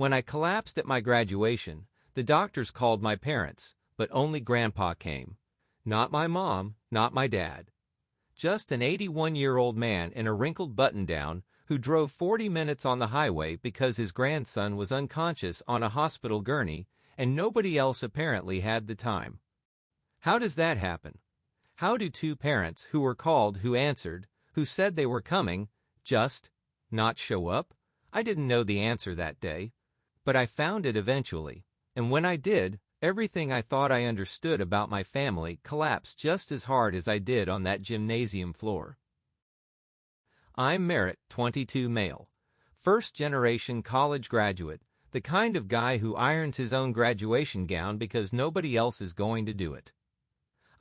When I collapsed at my graduation, the doctors called my parents, but only Grandpa came. Not my mom, not my dad. Just an 81-year-old man in a wrinkled button-down who drove 40 minutes on the highway because his grandson was unconscious on a hospital gurney and nobody else apparently had the time. How does that happen? How do two parents who were called, who answered, who said they were coming, just not show up? I didn't know the answer that day, but I found it eventually, and when I did, everything I thought I understood about my family collapsed just as hard as I did on that gymnasium floor. I'm Merritt, 22, male. First-generation college graduate, the kind of guy who irons his own graduation gown because nobody else is going to do it.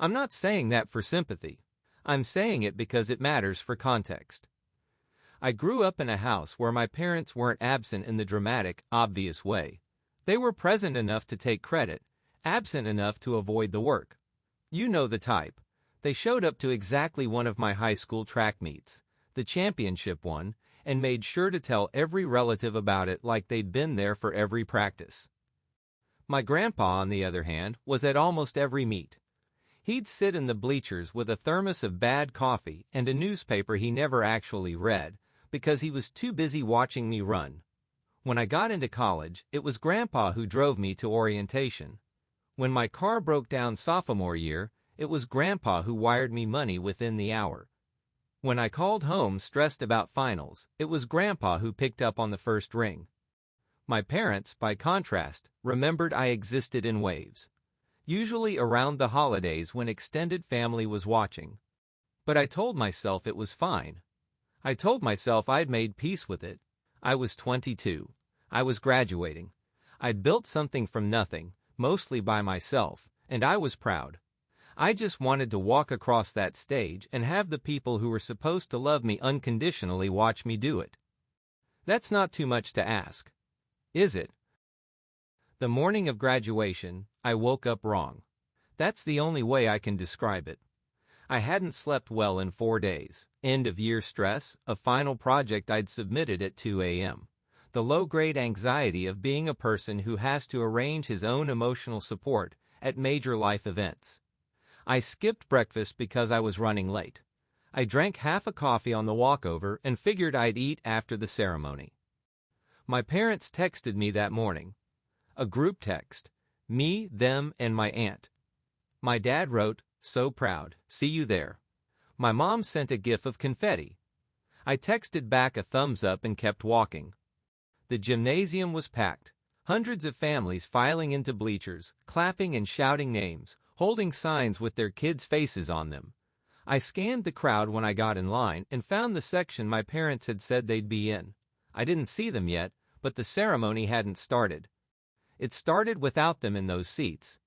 I'm not saying that for sympathy. I'm saying it because it matters for context. I grew up in a house where my parents weren't absent in the dramatic, obvious way. They were present enough to take credit, absent enough to avoid the work. You know the type. They showed up to exactly one of my high school track meets, the championship one, and made sure to tell every relative about it like they'd been there for every practice. My grandpa, on the other hand, was at almost every meet. He'd sit in the bleachers with a thermos of bad coffee and a newspaper he never actually read because he was too busy watching me run. When I got into college, it was Grandpa who drove me to orientation. When my car broke down sophomore year, it was Grandpa who wired me money within the hour. When I called home stressed about finals, it was Grandpa who picked up on the first ring. My parents, by contrast, remembered I existed in waves. Usually around the holidays when extended family was watching. But I told myself it was fine. I told myself I'd made peace with it. I was 22. I was graduating. I'd built something from nothing, mostly by myself, and I was proud. I just wanted to walk across that stage and have the people who were supposed to love me unconditionally watch me do it. That's not too much to ask, is it? The morning of graduation, I woke up wrong. That's the only way I can describe it. I hadn't slept well in 4 days, end-of-year stress, a final project I'd submitted at 2 a.m., the low-grade anxiety of being a person who has to arrange his own emotional support at major life events. I skipped breakfast because I was running late. I drank half a coffee on the walkover and figured I'd eat after the ceremony. My parents texted me that morning. A group text. Me, them, and my aunt. My dad wrote, "So proud, see you there." My mom sent a gif of confetti. I texted back a thumbs up and kept walking. The gymnasium was packed. Hundreds of families filing into bleachers, clapping and shouting names, holding signs with their kids' faces on them. I scanned the crowd when I got in line and found the section my parents had said they'd be in. I didn't see them yet, but the ceremony hadn't started. It started without them in those seats.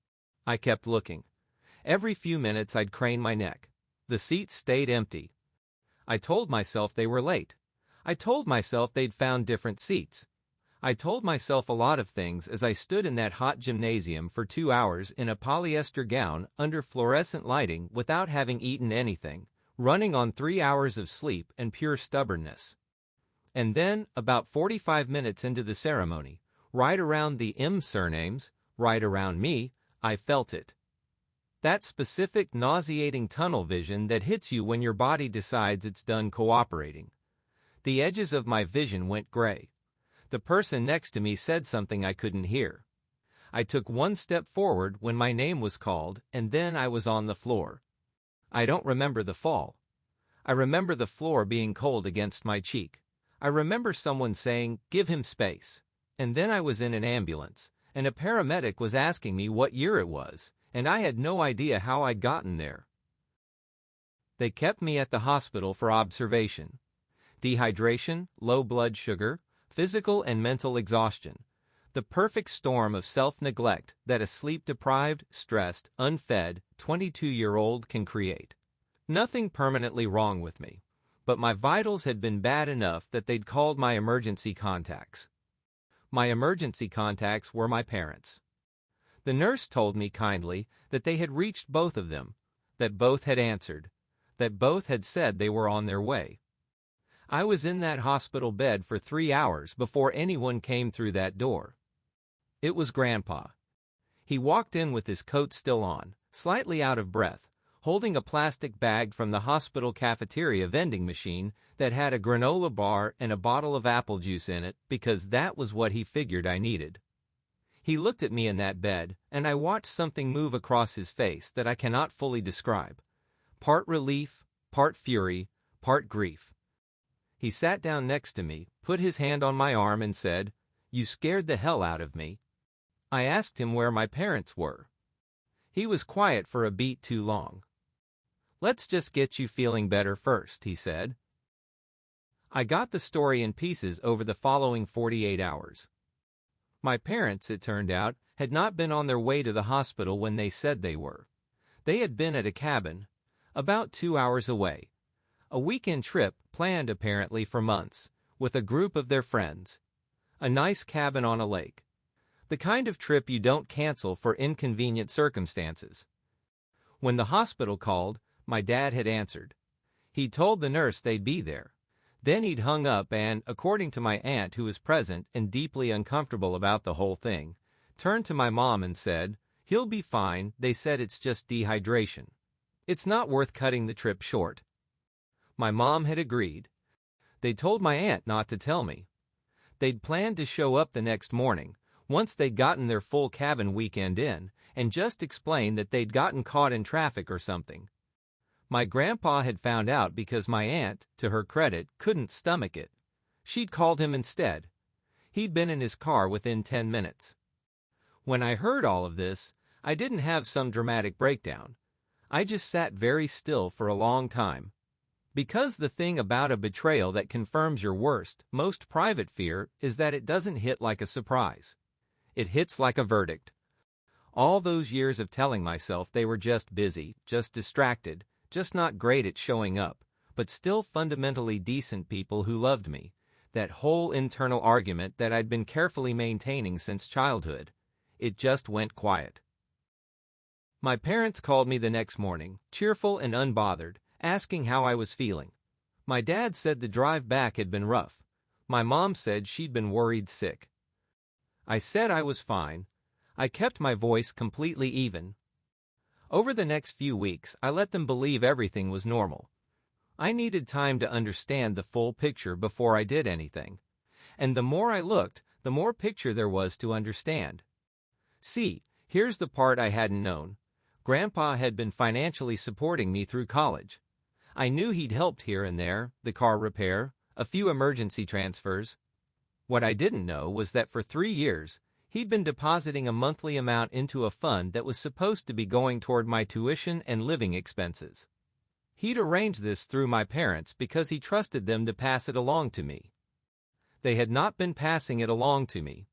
I kept looking. Every few minutes I'd crane my neck. The seats stayed empty. I told myself they were late. I told myself they'd found different seats. I told myself a lot of things as I stood in that hot gymnasium for 2 hours in a polyester gown under fluorescent lighting without having eaten anything, running on 3 hours of sleep and pure stubbornness. And then, about 45 minutes into the ceremony, right around the M surnames, right around me, I felt it. That specific nauseating tunnel vision that hits you when your body decides it's done cooperating. The edges of my vision went gray. The person next to me said something I couldn't hear. I took one step forward when my name was called, and then I was on the floor. I don't remember the fall. I remember the floor being cold against my cheek. I remember someone saying, "Give him space." And then I was in an ambulance, and a paramedic was asking me what year it was, and I had no idea how I'd gotten there. They kept me at the hospital for observation. Dehydration, low blood sugar, physical and mental exhaustion. The perfect storm of self-neglect that a sleep-deprived, stressed, unfed, 22-year-old can create. Nothing permanently wrong with me, but my vitals had been bad enough that they'd called my emergency contacts. My emergency contacts were my parents. The nurse told me kindly that they had reached both of them, that both had answered, that both had said they were on their way. I was in that hospital bed for 3 hours before anyone came through that door. It was Grandpa. He walked in with his coat still on, slightly out of breath, holding a plastic bag from the hospital cafeteria vending machine that had a granola bar and a bottle of apple juice in it because that was what he figured I needed. He looked at me in that bed, and I watched something move across his face that I cannot fully describe. Part relief, part fury, part grief. He sat down next to me, put his hand on my arm and said, "You scared the hell out of me." I asked him where my parents were. He was quiet for a beat too long. "Let's just get you feeling better first," he said. I got the story in pieces over the following 48 hours. My parents, it turned out, had not been on their way to the hospital when they said they were. They had been at a cabin, about 2 hours away. A weekend trip planned apparently for months, with a group of their friends. A nice cabin on a lake. The kind of trip you don't cancel for inconvenient circumstances. When the hospital called, my dad had answered. He'd told the nurse they'd be there. Then he'd hung up and, according to my aunt who was present and deeply uncomfortable about the whole thing, turned to my mom and said, "He'll be fine, they said it's just dehydration. It's not worth cutting the trip short." My mom had agreed. They'd told my aunt not to tell me. They'd planned to show up the next morning, once they'd gotten their full cabin weekend in, and just explain that they'd gotten caught in traffic or something. My grandpa had found out because my aunt, to her credit, couldn't stomach it. She'd called him instead. He'd been in his car within 10 minutes. When I heard all of this, I didn't have some dramatic breakdown. I just sat very still for a long time. Because the thing about a betrayal that confirms your worst, most private fear is that it doesn't hit like a surprise. It hits like a verdict. All those years of telling myself they were just busy, just distracted, just not great at showing up, but still fundamentally decent people who loved me, that whole internal argument that I'd been carefully maintaining since childhood, it just went quiet. My parents called me the next morning, cheerful and unbothered, asking how I was feeling. My dad said the drive back had been rough. My mom said she'd been worried sick. I said I was fine. I kept my voice completely even. Over the next few weeks, I let them believe everything was normal. I needed time to understand the full picture before I did anything. And the more I looked, the more picture there was to understand. See, here's the part I hadn't known. Grandpa had been financially supporting me through college. I knew he'd helped here and there, the car repair, a few emergency transfers. What I didn't know was that for 3 years, he'd been depositing a monthly amount into a fund that was supposed to be going toward my tuition and living expenses. He'd arranged this through my parents because he trusted them to pass it along to me. They had not been passing it along to me.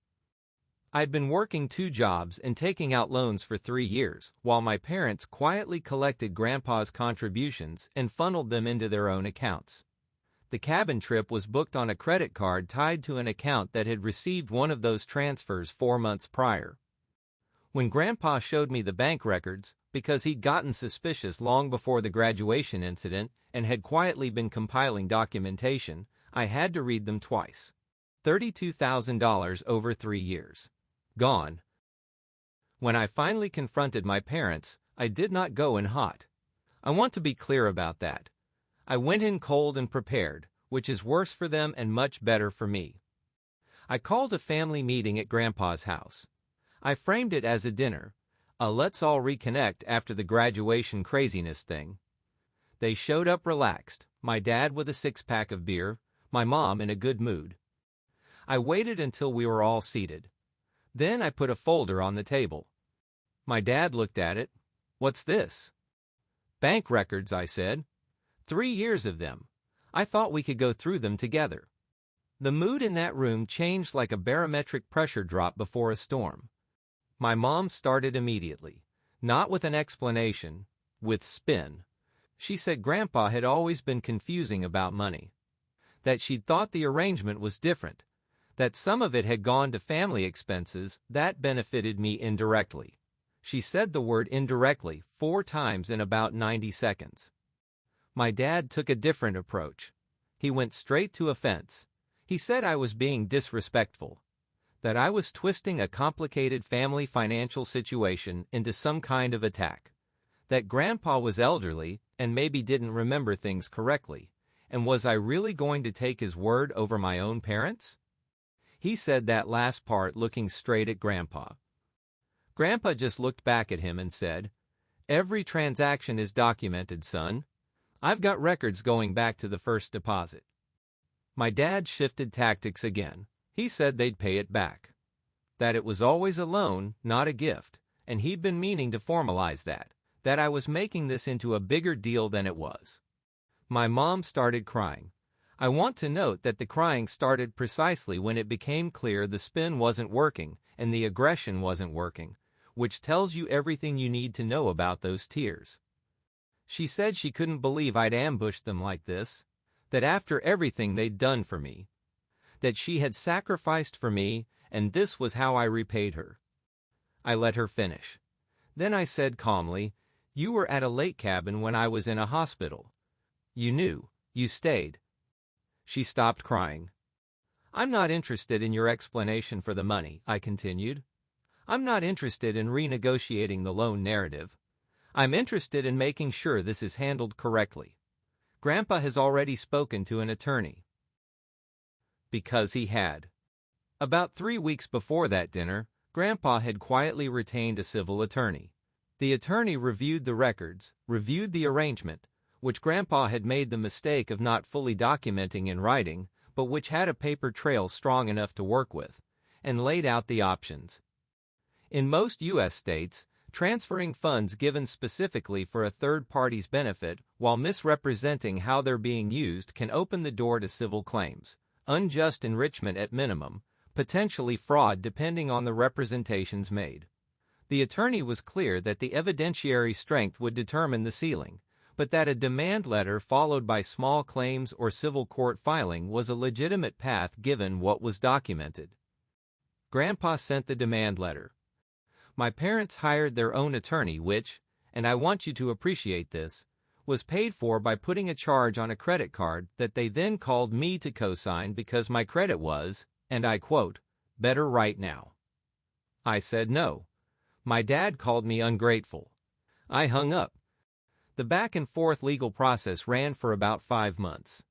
I'd been working 2 jobs and taking out loans for 3 years, while my parents quietly collected Grandpa's contributions and funneled them into their own accounts. The cabin trip was booked on a credit card tied to an account that had received one of those transfers 4 months prior. When Grandpa showed me the bank records, because he'd gotten suspicious long before the graduation incident and had quietly been compiling documentation, I had to read them twice. $32,000 over 3 years. Gone. When I finally confronted my parents, I did not go in hot. I want to be clear about that. I went in cold and prepared, which is worse for them and much better for me. I called a family meeting at Grandpa's house. I framed it as a dinner, a let's all reconnect after the graduation craziness thing. They showed up relaxed, my dad with a 6-pack of beer, my mom in a good mood. I waited until we were all seated. Then I put a folder on the table. My dad looked at it. "What's this?" "Bank records," I said. 3 years of them. I thought we could go through them together. The mood in that room changed like a barometric pressure drop before a storm. My mom started immediately, not with an explanation, with spin. She said Grandpa had always been confusing about money. That she'd thought the arrangement was different. That some of it had gone to family expenses that benefited me indirectly. She said the word indirectly 4 times in about 90 seconds. My dad took a different approach. He went straight to offense. He said I was being disrespectful, that I was twisting a complicated family financial situation into some kind of attack, that Grandpa was elderly and maybe didn't remember things correctly, and was I really going to take his word over my own parents? He said that last part looking straight at Grandpa. Grandpa just looked back at him and said, "Every transaction is documented, son. I've got records going back to the first deposit." My dad shifted tactics again. He said they'd pay it back, that it was always a loan, not a gift, and he'd been meaning to formalize that I was making this into a bigger deal than it was. My mom started crying. I want to note that the crying started precisely when it became clear the spin wasn't working and the aggression wasn't working, which tells you everything you need to know about those tears. She said she couldn't believe I'd ambushed them like this, that after everything they'd done for me, that she had sacrificed for me, and this was how I repaid her. I let her finish. Then I said calmly, "You were at a lake cabin when I was in a hospital. You knew. You stayed." She stopped crying. "I'm not interested in your explanation for the money," I continued. "I'm not interested in renegotiating the loan narrative. I'm interested in making sure this is handled correctly. Grandpa has already spoken to an attorney." Because he had. About 3 weeks before that dinner, Grandpa had quietly retained a civil attorney. The attorney reviewed the records, reviewed the arrangement, which Grandpa had made the mistake of not fully documenting in writing, but which had a paper trail strong enough to work with, and laid out the options. In most U.S. states, transferring funds given specifically for a third party's benefit while misrepresenting how they're being used can open the door to civil claims, unjust enrichment at minimum, potentially fraud depending on the representations made. The attorney was clear that the evidentiary strength would determine the ceiling, but that a demand letter followed by small claims or civil court filing was a legitimate path given what was documented. Grandpa sent the demand letter. My parents hired their own attorney which, and I want you to appreciate this, was paid for by putting a charge on a credit card that they then called me to co-sign because my credit was, and I quote, "better right now." I said no. My dad called me ungrateful. I hung up. The back-and-forth legal process ran for about 5 months.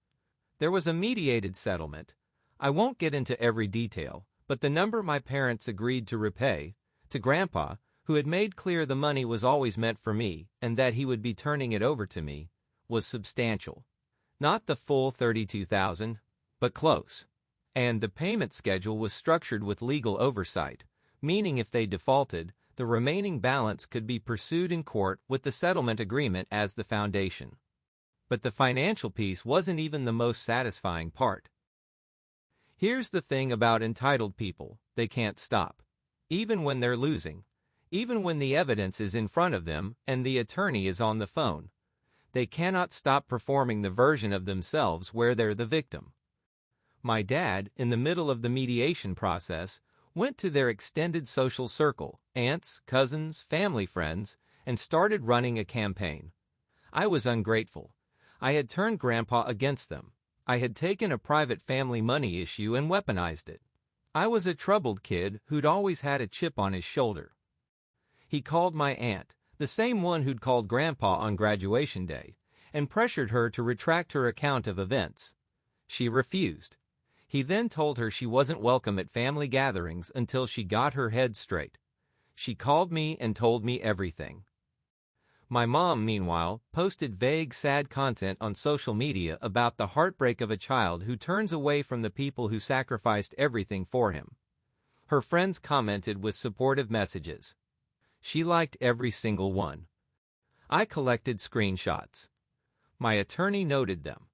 There was a mediated settlement. I won't get into every detail, but the number my parents agreed to repay, to Grandpa, who had made clear the money was always meant for me and that he would be turning it over to me, was substantial. Not the full $32,000, but close. And the payment schedule was structured with legal oversight, meaning if they defaulted, the remaining balance could be pursued in court with the settlement agreement as the foundation. But the financial piece wasn't even the most satisfying part. Here's the thing about entitled people: they can't stop. Even when they're losing, even when the evidence is in front of them and the attorney is on the phone, they cannot stop performing the version of themselves where they're the victim. My dad, in the middle of the mediation process, went to their extended social circle, aunts, cousins, family friends, and started running a campaign. I was ungrateful. I had turned Grandpa against them. I had taken a private family money issue and weaponized it. I was a troubled kid who'd always had a chip on his shoulder. He called my aunt, the same one who'd called Grandpa on graduation day, and pressured her to retract her account of events. She refused. He then told her she wasn't welcome at family gatherings until she got her head straight. She called me and told me everything. My mom, meanwhile, posted vague, sad content on social media about the heartbreak of a child who turns away from the people who sacrificed everything for him. Her friends commented with supportive messages. She liked every single one. I collected screenshots. My attorney noted them.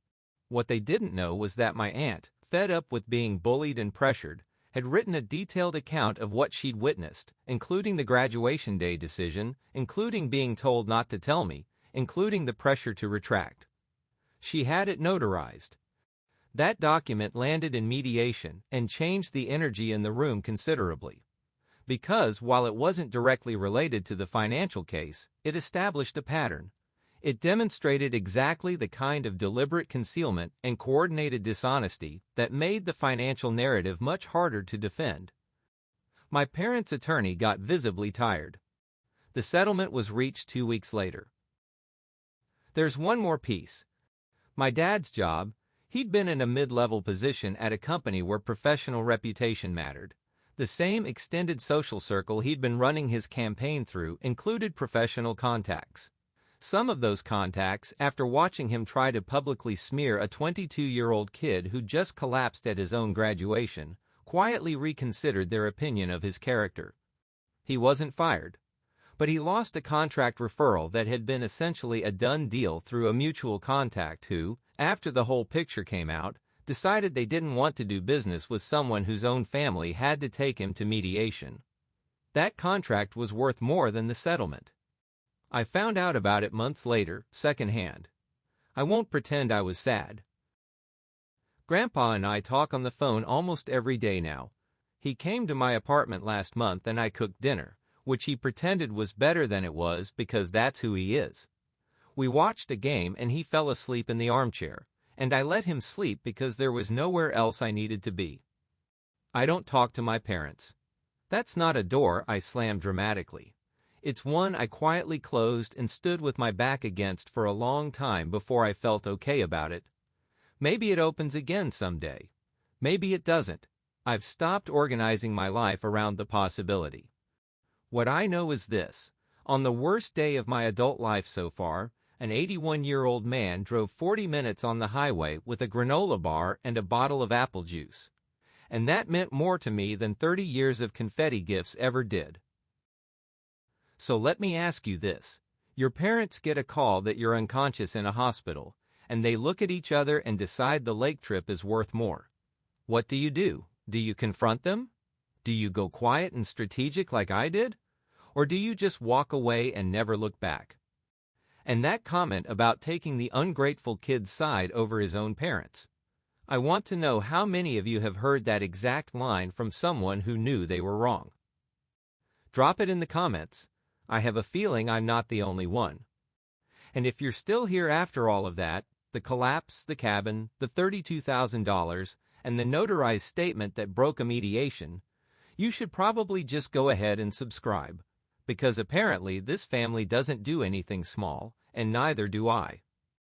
What they didn't know was that my aunt, fed up with being bullied and pressured, had written a detailed account of what she'd witnessed, including the graduation day decision, including being told not to tell me, including the pressure to retract. She had it notarized. That document landed in mediation and changed the energy in the room considerably. Because, while it wasn't directly related to the financial case, it established a pattern. It demonstrated exactly the kind of deliberate concealment and coordinated dishonesty that made the financial narrative much harder to defend. My parents' attorney got visibly tired. The settlement was reached 2 weeks later. There's one more piece. My dad's job. He'd been in a mid-level position at a company where professional reputation mattered. The same extended social circle he'd been running his campaign through included professional contacts. Some of those contacts, after watching him try to publicly smear a 22-year-old kid who just collapsed at his own graduation, quietly reconsidered their opinion of his character. He wasn't fired, but he lost a contract referral that had been essentially a done deal through a mutual contact who, after the whole picture came out, decided they didn't want to do business with someone whose own family had to take him to mediation. That contract was worth more than the settlement. I found out about it months later, secondhand. I won't pretend I was sad. Grandpa and I talk on the phone almost every day now. He came to my apartment last month and I cooked dinner, which he pretended was better than it was because that's who he is. We watched a game and he fell asleep in the armchair, and I let him sleep because there was nowhere else I needed to be. I don't talk to my parents. That's not a door I slammed dramatically. It's one I quietly closed and stood with my back against for a long time before I felt okay about it. Maybe it opens again someday. Maybe it doesn't. I've stopped organizing my life around the possibility. What I know is this. On the worst day of my adult life so far, an 81-year-old man drove 40 minutes on the highway with a granola bar and a bottle of apple juice. And that meant more to me than 30 years of confetti gifts ever did. So let me ask you this. Your parents get a call that you're unconscious in a hospital, and they look at each other and decide the lake trip is worth more. What do? Do you confront them? Do you go quiet and strategic like I did? Or do you just walk away and never look back? And that comment about taking the ungrateful kid's side over his own parents. I want to know how many of you have heard that exact line from someone who knew they were wrong. Drop it in the comments. I have a feeling I'm not the only one. And if you're still here after all of that, the collapse, the cabin, the $32,000, and the notarized statement that broke a mediation, you should probably just go ahead and subscribe, because apparently this family doesn't do anything small, and neither do I.